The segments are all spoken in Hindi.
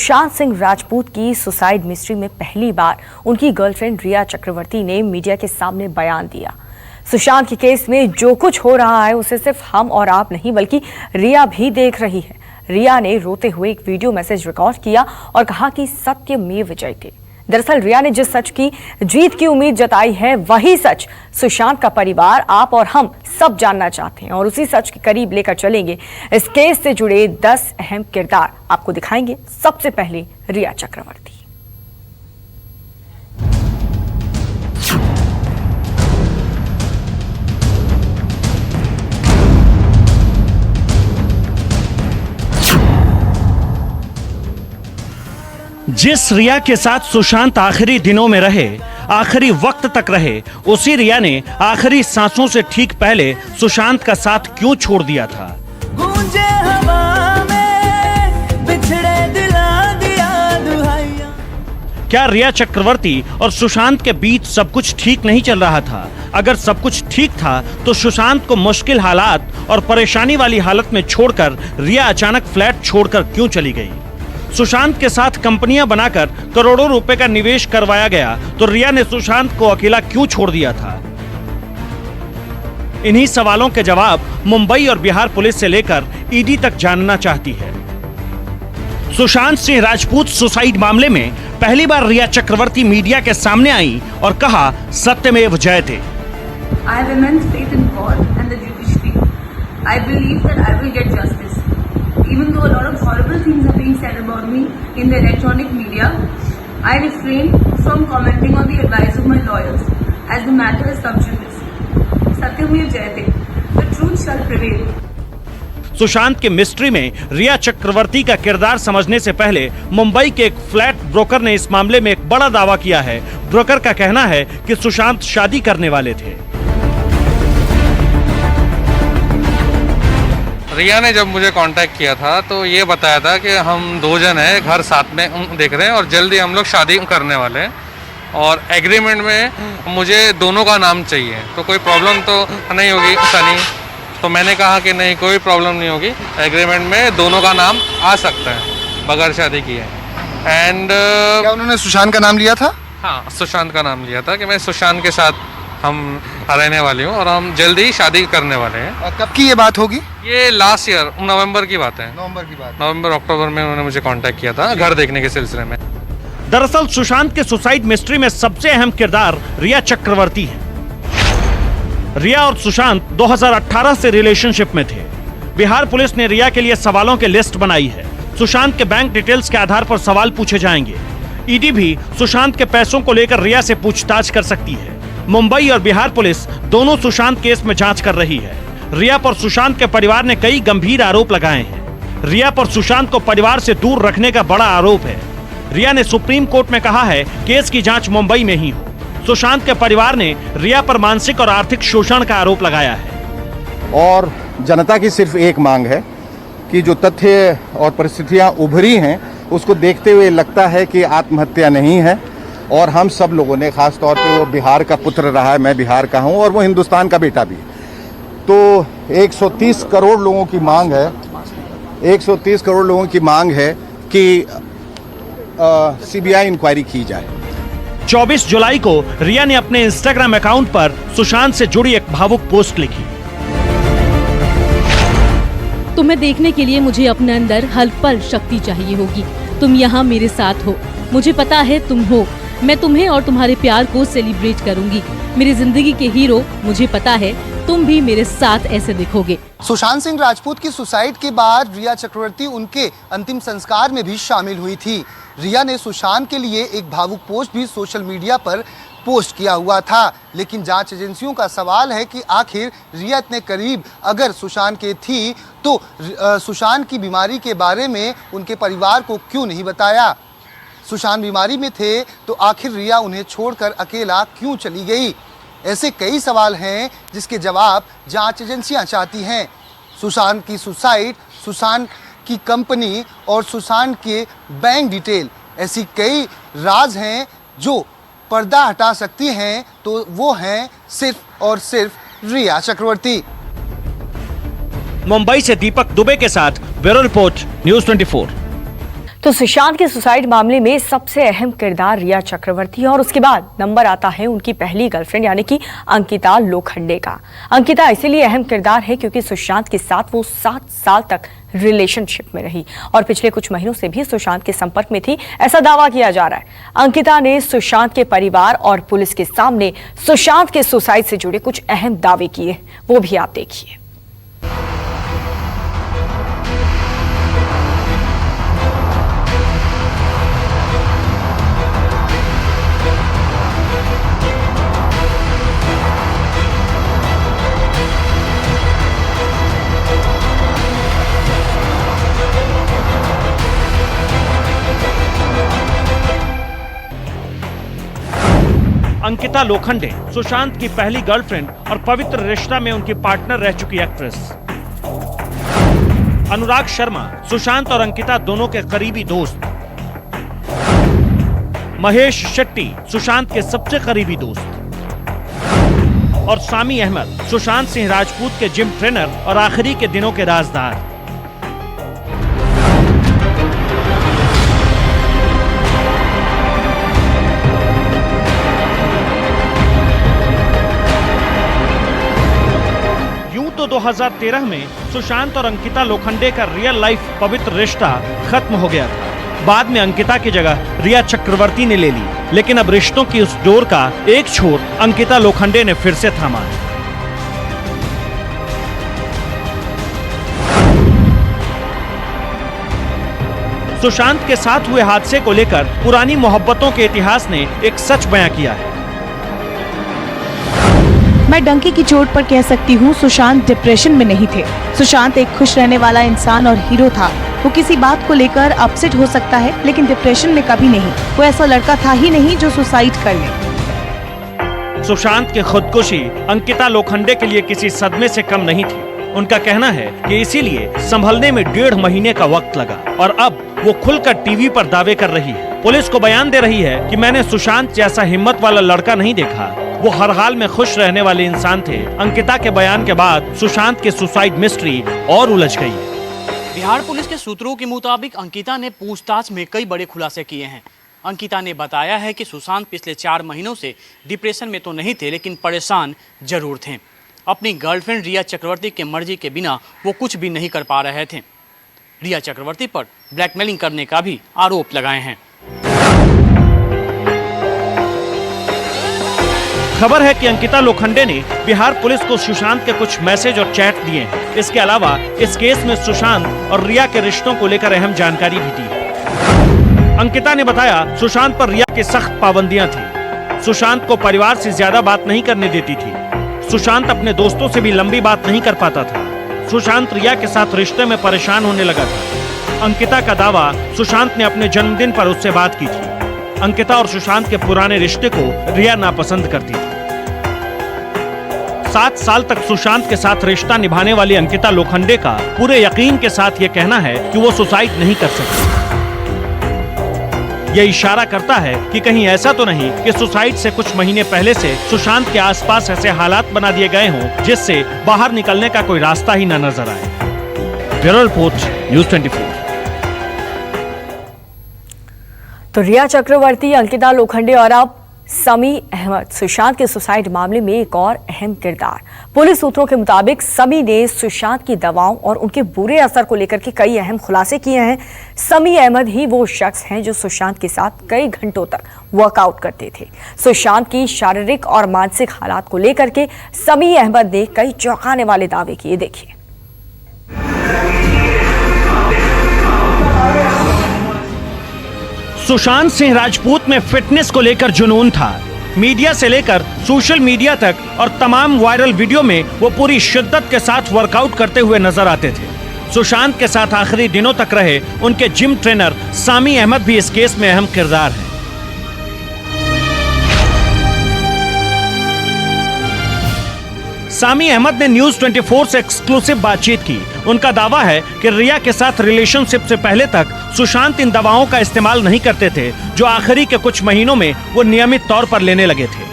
सुशांत सिंह राजपूत की सुसाइड मिस्ट्री में पहली बार उनकी गर्लफ्रेंड रिया चक्रवर्ती ने मीडिया के सामने बयान दिया। सुशांत के केस में जो कुछ हो रहा है उसे सिर्फ हम और आप नहीं बल्कि रिया भी देख रही है। रिया ने रोते हुए एक वीडियो मैसेज रिकॉर्ड किया और कहा कि सत्यमेव जयते। दरअसल रिया ने जिस सच की जीत की उम्मीद जताई है वही सच सुशांत का परिवार, आप और हम सब जानना चाहते हैं और उसी सच के करीब लेकर चलेंगे। इस केस से जुड़े 10 अहम किरदार आपको दिखाएंगे। सबसे पहले रिया चक्रवर्ती। जिस रिया के साथ सुशांत आखिरी दिनों में रहे, आखिरी वक्त तक रहे, उसी रिया ने आखिरी सांसों से ठीक पहले सुशांत का साथ क्यों छोड़ दिया था? गूंजे हवा में बिछड़े दिला दिया दुहाइयां। क्या रिया चक्रवर्ती और सुशांत के बीच सब कुछ ठीक नहीं चल रहा था? अगर सब कुछ ठीक था तो सुशांत को मुश्किल हालात और परेशानी वाली हालत में छोड़कर रिया अचानक फ्लैट छोड़कर क्यों चली गई? सुशांत के साथ कंपनियां बनाकर करोड़ों रुपए का निवेश करवाया गया तो रिया ने सुशांत को अकेला क्यों छोड़ दिया था? इन्हीं सवालों के जवाब मुंबई और बिहार पुलिस से लेकर ईडी तक जानना चाहती है। सुशांत सिंह राजपूत सुसाइड मामले में पहली बार रिया चक्रवर्ती मीडिया के सामने आई और कहा सत्यमेव जयते। I have immense faith in God and the judiciary. I believe that I will get justice. Even though a lot of horrible things are being said about me in the electronic media, I refrain from commenting on the advice of my lawyers as the matter is sub judice. Satyamev Jayate. The truth shall prevail. Sushant के मिस्ट्री में रिया चक्रवर्ती का किरदार समझने से पहले मुंबई के एक फ्लैट ब्रोकर ने इस मामले में एक बड़ा दावा किया है। ब्रोकर का कहना है कि सुशांत शादी करने वाले थे। रिया ने जब मुझे कांटेक्ट किया था तो ये बताया था कि हम 2 जन हैं, घर साथ में देख रहे हैं और जल्दी हम लोग शादी करने वाले हैं और एग्रीमेंट में मुझे दोनों का नाम चाहिए, तो कोई प्रॉब्लम तो नहीं होगी सनी? तो मैंने कहा कि नहीं, कोई प्रॉब्लम नहीं होगी, एग्रीमेंट में दोनों का नाम आ सकता है बगैर शादी किए। एंड क्या उन्होंने सुशांत का नाम लिया था? हाँ, सुशांत का नाम लिया था कि मैं सुशांत के साथ हम रहने वाली हूँ और हम जल्दी ही शादी करने वाले हैं। कब की ये बात होगी? ये लास्ट ईयर नवंबर की बात है। नवंबर अक्टूबर में उन्होंने मुझे कांटेक्ट किया था घर देखने के सिलसिले में। दरअसल सुशांत के सुसाइड मिस्ट्री में सबसे अहम किरदार रिया चक्रवर्ती है। रिया और सुशांत 2018 से रिलेशनशिप में थे। बिहार पुलिस ने रिया के लिए सवालों की लिस्ट बनाई है। सुशांत के बैंक डिटेल्स के आधार पर सवाल पूछे जाएंगे। ईडी भी सुशांत के पैसों को लेकर रिया से पूछताछ कर सकती है। मुंबई और बिहार पुलिस दोनों सुशांत केस में जांच कर रही है। रिया पर सुशांत के परिवार ने कई गंभीर आरोप लगाए हैं। रिया पर सुशांत को परिवार से दूर रखने का बड़ा आरोप है। रिया ने सुप्रीम कोर्ट में कहा है केस की जांच मुंबई में ही हो। सुशांत के परिवार ने रिया पर मानसिक और आर्थिक शोषण का आरोप लगाया है। और जनता की सिर्फ एक मांग है कि जो तथ्य और परिस्थितियां उभरी हैं उसको देखते हुए लगता है कि आत्महत्या नहीं है और हम सब लोगों ने, खास तौर पे वो बिहार का पुत्र रहा है, मैं बिहार का हूं और वो हिंदुस्तान का बेटा भी, तो 130 करोड़ लोगों की मांग है, 130 करोड़ लोगों की मांग है कि सीबीआई इंक्वायरी की जाए। 24 जुलाई को रिया ने अपने इंस्टाग्राम अकाउंट पर सुशांत से जुड़ी एक भावुक पोस्ट लिखी। तुम्हें देखने के लिए मुझे अपने अंदर हर पल शक्ति चाहिए होगी। तुम यहाँ मेरे साथ हो, मुझे पता है तुम हो। मैं तुम्हें और तुम्हारे प्यार को सेलिब्रेट करूंगी। मेरी जिंदगी के हीरो, मुझे पता है तुम भी मेरे साथ ऐसे दिखोगे। सुशांत सिंह राजपूत की सुसाइड के बाद रिया चक्रवर्ती उनके अंतिम संस्कार में भी शामिल हुई थी। रिया ने सुशांत के लिए एक भावुक पोस्ट भी सोशल मीडिया पर पोस्ट किया हुआ था, लेकिन जांच एजेंसियों का सवाल है कि आखिर रिया इतने करीब अगर सुशांत के थी तो सुशांत की बीमारी के बारे में उनके परिवार को क्यों नहीं बताया? सुशांत बीमारी में थे तो आखिर रिया उन्हें छोड़कर अकेला क्यों चली गई? ऐसे कई सवाल हैं जिसके जवाब जांच एजेंसियां चाहती हैं। सुशांत की सुसाइड, सुशांत की कंपनी और सुशांत के बैंक डिटेल, ऐसी कई राज हैं जो पर्दा हटा सकती हैं, तो वो हैं सिर्फ और सिर्फ रिया चक्रवर्ती। मुंबई से दीपक दुबे के साथ ब्यूरो रिपोर्ट, न्यूज़ 24। तो सुशांत के सुसाइड मामले में सबसे अहम किरदार रिया चक्रवर्ती है और उसके बाद नंबर आता है उनकी पहली गर्लफ्रेंड यानी कि अंकिता लोखंडे का। अंकिता इसलिए अहम किरदार है क्योंकि सुशांत के साथ वो 7 साल तक रिलेशनशिप में रही और पिछले कुछ महीनों से भी सुशांत के संपर्क में थी, ऐसा दावा किया जा रहा है। अंकिता ने सुशांत के परिवार और पुलिस के सामने सुशांत के सुसाइड से जुड़े कुछ अहम दावे किए, वो भी आप देखिए। अंकिता लोखंडे सुशांत की पहली गर्लफ्रेंड और पवित्र रिश्ता में उनकी पार्टनर रह चुकी एक्ट्रेस। अनुराग शर्मा सुशांत और अंकिता दोनों के करीबी दोस्त। महेश शेट्टी सुशांत के सबसे करीबी दोस्त और सामी अहमद सुशांत सिंह राजपूत के जिम ट्रेनर और आखिरी के दिनों के राजदार। तो 2013 में सुशांत और अंकिता लोखंडे का रियल लाइफ पवित्र रिश्ता खत्म हो गया था। बाद में अंकिता की जगह रिया चक्रवर्ती ने ले ली, लेकिन अब रिश्तों की उस डोर का एक छोर अंकिता लोखंडे ने फिर से थामा है। सुशांत के साथ हुए हादसे को लेकर पुरानी मोहब्बतों के इतिहास ने एक सच बयां किया है। मैं डंके की चोट पर कह सकती हूँ, सुशांत डिप्रेशन में नहीं थे। सुशांत एक खुश रहने वाला इंसान और हीरो था। वो किसी बात को लेकर अपसेट हो सकता है, लेकिन डिप्रेशन में कभी नहीं। वो ऐसा लड़का था ही नहीं जो सुसाइड कर ले। सुशांत की खुदकुशी अंकिता लोखंडे के लिए किसी सदमे से कम नहीं थी। उनका कहना है कि इसीलिए संभलने में 1.5 महीने का वक्त लगा और अब वो खुलकर टीवी पर दावे कर रही है। पुलिस को बयान दे रही है कि मैंने सुशांत जैसा हिम्मत वाला लड़का नहीं देखा, वो हर हाल में खुश रहने वाले इंसान थे। अंकिता के बयान के बाद सुशांत के सुसाइड मिस्ट्री और उलझ गई है। बिहार पुलिस के सूत्रों के मुताबिक अंकिता ने पूछताछ में कई बड़े खुलासे किए हैं। अंकिता ने बताया है कि सुशांत पिछले 4 महीनों से डिप्रेशन में तो नहीं थे, लेकिन परेशान जरूर थे। अपनी गर्लफ्रेंड रिया चक्रवर्ती के मर्जी के बिना वो कुछ भी नहीं कर पा रहे थे। रिया चक्रवर्ती पर ब्लैकमेलिंग करने का भी आरोप लगाए हैं। खबर है कि अंकिता लोखंडे ने बिहार पुलिस को सुशांत के कुछ मैसेज और चैट दिए हैं। इसके अलावा इस केस में सुशांत और रिया के रिश्तों को लेकर अहम जानकारी भी दी। अंकिता ने बताया सुशांत पर रिया की सख्त पाबंदियां थी। सुशांत को परिवार से ज्यादा बात नहीं करने देती थी। सुशांत अपने दोस्तों से भी लंबी बात नहीं कर पाता था। सुशांत रिया के साथ रिश्ते में परेशान होने लगा था। अंकिता का दावा, सुशांत ने अपने जन्मदिन पर उससे बात की थी। अंकिता और सुशांत के पुराने रिश्ते को रिया नापसंद करती थी। 7 साल तक सुशांत के साथ रिश्ता निभाने वाली अंकिता लोखंडे का पूरे यकीन के साथ ये कहना है कि वो सुसाइड नहीं कर सकती। ये इशारा करता है कि कहीं ऐसा तो नहीं कि सुसाइड से कुछ महीने पहले से सुशांत के आसपास ऐसे हालात बना दिए गए हों जिससे बाहर निकलने का कोई रास्ता ही न नजर आए। Bureau report, news 24। तो रिया चक्रवर्ती, अंकिता लोखंडे और अब समी अहमद सुशांत के सुसाइड मामले में एक और अहम किरदार। पुलिस सूत्रों के मुताबिक समी ने सुशांत की दवाओं और उनके बुरे असर को लेकर के कई अहम खुलासे किए हैं। समी अहमद ही वो शख्स हैं जो सुशांत के साथ कई घंटों तक वर्कआउट करते थे। सुशांत की शारीरिक और मानसिक हालात को लेकर के समी अहमद ने कई चौंकाने वाले दावे किए। देखिए। सुशांत सिंह राजपूत में फिटनेस को लेकर जुनून था। मीडिया से लेकर सोशल मीडिया तक और तमाम वायरल वीडियो में वो पूरी शिद्दत के साथ वर्कआउट करते हुए नजर आते थे। सुशांत के साथ आखिरी दिनों तक रहे उनके जिम ट्रेनर सामी अहमद भी इस केस में अहम किरदार हैं। सामी अहमद ने न्यूज़ 24 से एक्सक्लूसिव बातचीत की। उनका दावा है कि रिया के साथ रिलेशनशिप से पहले तक सुशांत इन दवाओं का इस्तेमाल नहीं करते थे, जो आखिरी के कुछ महीनों में वो नियमित तौर पर लेने लगे थे।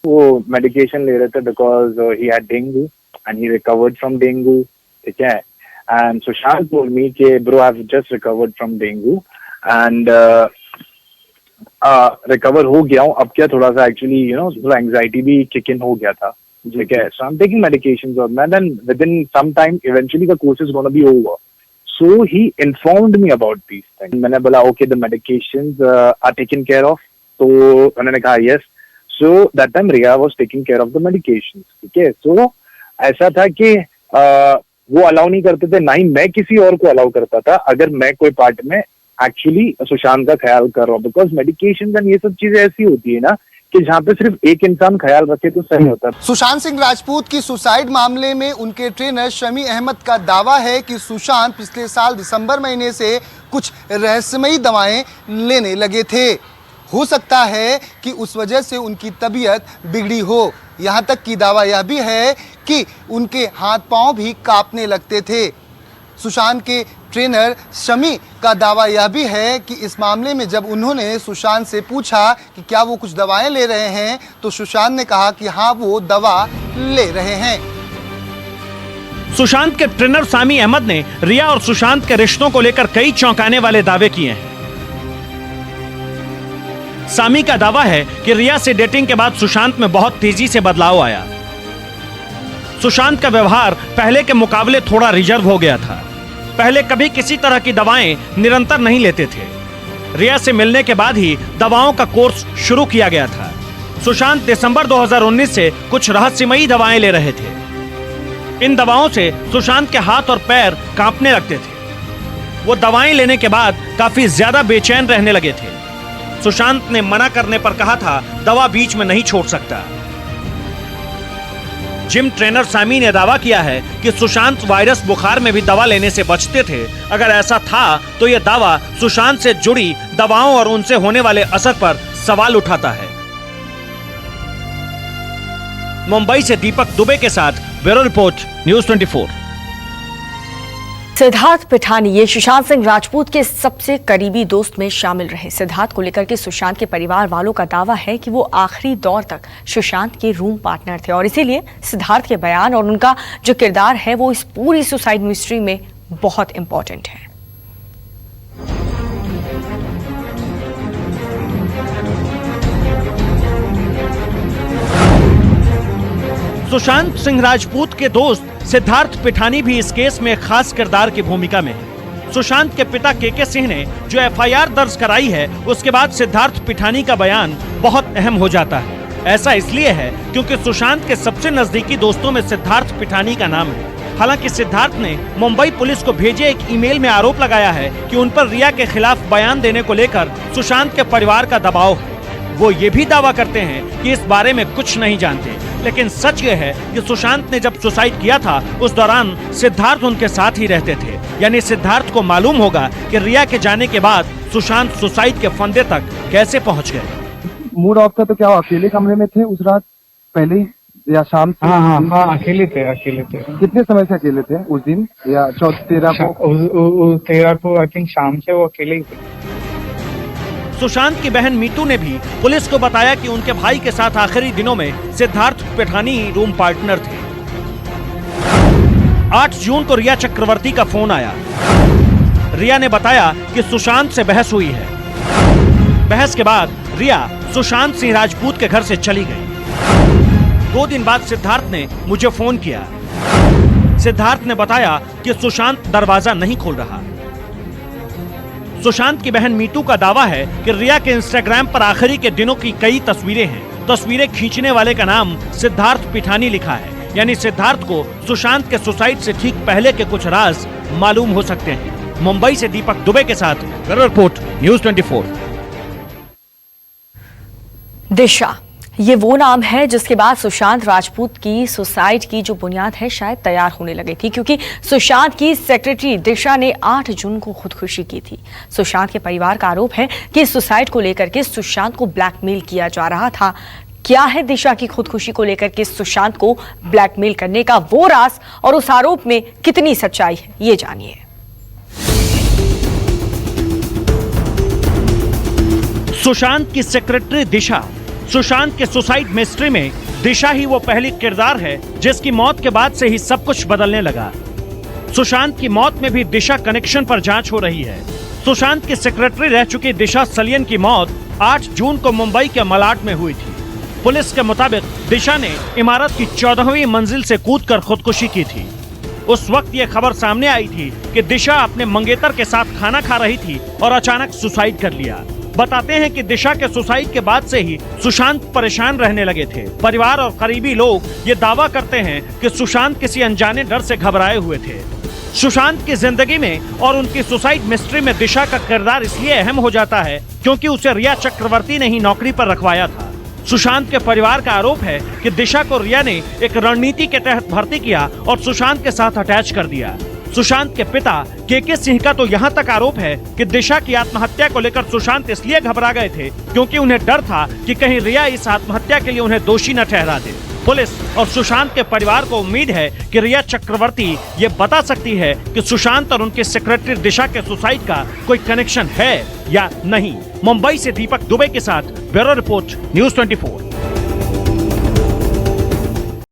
वो मेडिकेशन ले रहे थे because he had dengue and he recovered from dengue, ठीक है। and Sushant told me कि bro I've just recovered from dengue and recover हो गया हूँ. अब क्या थोड़ा सा actually थोड़ा anxiety भी kick in हो गया था. ठीक है. So I'm taking medications और मैं then within some time eventually the course is gonna be over. So he informed me about these things. मैंने बोला okay the medications are taken care of. तो उन्होंने कहा yes. So that time Riya was taking care of the medications. ठीक है. So ऐसा था कि वो अलाउ नहीं करते थे, ना ही मैं किसी और को अलाउ करता था अगर मैं कोई पार्ट में एक्चुअली सुशांत का ख्याल कर रहा हूँ. बिकॉज मेडिकेशन एंड ये सब चीजें ऐसी होती है ना कि जहाँ पे सिर्फ एक इंसान ख्याल रखे तो सही होता है. सुशांत सिंह राजपूत की सुसाइड मामले में उनके ट्रेनर शमी अहमद का दावा है कि सुशांत पिछले साल दिसंबर महीने से कुछ रहस्यमयी दवाएं लेने लगे थे. हो सकता है कि उस वजह से उनकी तबीयत बिगड़ी हो. यहाँ तक कि दावा यह भी है कि उनके हाथ पांव भी कांपने लगते थे. सुशांत के ट्रेनर शमी का दावा यह भी है कि इस मामले में जब उन्होंने सुशांत से पूछा कि क्या वो कुछ दवाएं ले रहे हैं तो सुशांत ने कहा कि हाँ वो दवा ले रहे हैं. सुशांत के ट्रेनर सामी अहमद ने रिया और सुशांत के रिश्तों को लेकर कई चौंकाने वाले दावे किए हैं. सामी का दावा है कि रिया से डेटिंग के बाद सुशांत में बहुत तेजी से बदलाव आया. सुशांत का व्यवहार पहले के मुकाबले थोड़ा रिजर्व हो गया था. पहले कभी किसी तरह की दवाएं निरंतर नहीं लेते थे. रिया से मिलने के बाद ही दवाओं का कोर्स शुरू किया गया था. सुशांत दिसंबर 2019 से कुछ रहस्यमयी दवाएं ले रहे थे. इन दवाओं से सुशांत के हाथ और पैर कांपने लगते थे. वो दवाएं लेने के बाद काफी ज्यादा बेचैन रहने लगे थे. सुशांत ने मना करने पर कहा था दवा बीच में नहीं छोड़ सकता. जिम ट्रेनर सामी ने दावा किया है कि सुशांत वायरस बुखार में भी दवा लेने से बचते थे. अगर ऐसा था तो यह दावा सुशांत से जुड़ी दवाओं और उनसे होने वाले असर पर सवाल उठाता है. मुंबई से दीपक दुबे के साथ bureau report news 24. Siddharth Pithani ये सुशांत सिंह राजपूत के सबसे करीबी दोस्त में शामिल रहे. सिद्धार्थ को लेकर के सुशांत के परिवार वालों का दावा है कि वो आखिरी दौर तक सुशांत के रूम पार्टनर थे और इसीलिए सिद्धार्थ के बयान और उनका जो किरदार है वो इस पूरी सुसाइड मिस्ट्री में बहुत इंपॉर्टेंट है. सुशांत सिंह राजपूत के दोस्त सिद्धार्थ पिठानी भी इस केस में खास किरदार की भूमिका में है. सुशांत के पिता केके सिंह ने जो एफआईआर दर्ज कराई है उसके बाद सिद्धार्थ पिठानी का बयान बहुत अहम हो जाता है. ऐसा इसलिए है क्योंकि सुशांत के सबसे नजदीकी दोस्तों में सिद्धार्थ पिठानी का नाम है. हालांकि सिद्धार्थ ने मुंबई पुलिस को भेजे एक ईमेल में आरोप लगाया है कि उन पर रिया के खिलाफ बयान देने को लेकर सुशांत के परिवार का दबाव है. वो ये भी दावा करते हैं कि इस बारे में कुछ नहीं जानते. लेकिन सच ये है कि सुशांत ने जब सुसाइड किया था उस दौरान सिद्धार्थ उनके साथ ही रहते थे. यानी सिद्धार्थ को मालूम होगा कि रिया के जाने के बाद सुशांत सुसाइड के फंदे तक कैसे पहुंच गए. मूड ऑफ था तो क्या अकेले कमरे में थे उस रात पहले ही या शाम? हाँ अकेले थे. कितने समय से अकेले थे उस दिन या 13 को? 13 को आई थिंक शाम से वो अकेले ही थे. सुशांत की बहन मीतू ने भी पुलिस को बताया कि उनके भाई के साथ आखिरी दिनों में सिद्धार्थ पिठानी रूम पार्टनर थे. 8 जून को रिया चक्रवर्ती का फोन आया. रिया ने बताया कि सुशांत से बहस हुई है. बहस के बाद रिया सुशांत सिंह राजपूत के घर से चली गई. 2 दिन बाद सिद्धार्थ ने मुझे फोन किया. सिद्धार्थ ने बताया कि सुशांत दरवाजा नहीं खोल रहा. सुशांत की बहन मीतू का दावा है कि रिया के इंस्टाग्राम पर आखिरी के दिनों की कई तस्वीरें हैं. तस्वीरें खींचने वाले का नाम सिद्धार्थ पिठानी लिखा है. यानी सिद्धार्थ को सुशांत के सुसाइड से ठीक पहले के कुछ राज मालूम हो सकते हैं. मुंबई से दीपक दुबे के साथ ब्यूरो रिपोर्ट न्यूज़ 24. दिशा ये वो नाम है जिसके बाद सुशांत राजपूत की सुसाइड की जो बुनियाद है शायद तैयार होने लगी थी, क्योंकि सुशांत की सेक्रेटरी दिशा ने 8 जून को खुदकुशी की थी. सुशांत के परिवार का आरोप है कि सुसाइड को लेकर के सुशांत को ब्लैकमेल किया जा रहा था. क्या है दिशा की खुदकुशी को लेकर के सुशांत को ब्लैकमेल करने का वो राज और उस आरोप में कितनी सच्चाई है, ये जानिए. सुशांत की सेक्रेटरी दिशा. सुशांत के सुसाइड मिस्ट्री में दिशा ही वो पहली किरदार है जिसकी मौत के बाद से ही सब कुछ बदलने लगा. सुशांत की मौत में भी दिशा कनेक्शन पर जांच हो रही है। सुशांत की सेक्रेटरी रह चुकी दिशा सलियन की मौत 8 जून को मुंबई के मलाड में हुई थी। पुलिस के मुताबिक दिशा ने इमारत की 14वीं मंजिल से कूदकर खुदकुशी की थी। उस वक्त ये खबर सामने आई थी कि दिशा अपने मंगेतर के साथ खाना खा रही थी और अचानक सुसाइड कर लिया। बताते हैं कि दिशा के सुसाइड के बाद से ही सुशांत परेशान रहने लगे थे। परिवार और करीबी लोग ये दावा करते हैं कि सुशांत किसी अनजाने डर से घबराए हुए थे। सुशांत की जिंदगी में और उनकी सुसाइड मिस्ट्री में दिशा का किरदार इसलिए अहम हो जाता है क्योंकि उसे रिया चक्रवर्ती ने ही नौकरी पर रखवाया था। सुशांत के परिवार का आरोप है कि दिशा को रिया ने एक रणनीति के तहत भर्ती किया और सुशांत के साथ अटैच कर दिया। सुशांत के पिता के सिंह का तो यहाँ तक आरोप है कि दिशा की आत्महत्या को लेकर सुशांत इसलिए घबरा गए थे क्योंकि उन्हें डर था कि कहीं रिया इस आत्महत्या के लिए उन्हें दोषी न ठहरा दे। पुलिस और सुशांत के परिवार को उम्मीद है कि रिया चक्रवर्ती ये बता सकती है कि सुशांत और उनके सेक्रेटरी दिशा के सुसाइड का कोई कनेक्शन है या नहीं। मुंबई से दीपक दुबे के साथ ब्यूरो रिपोर्ट, न्यूज़ 24।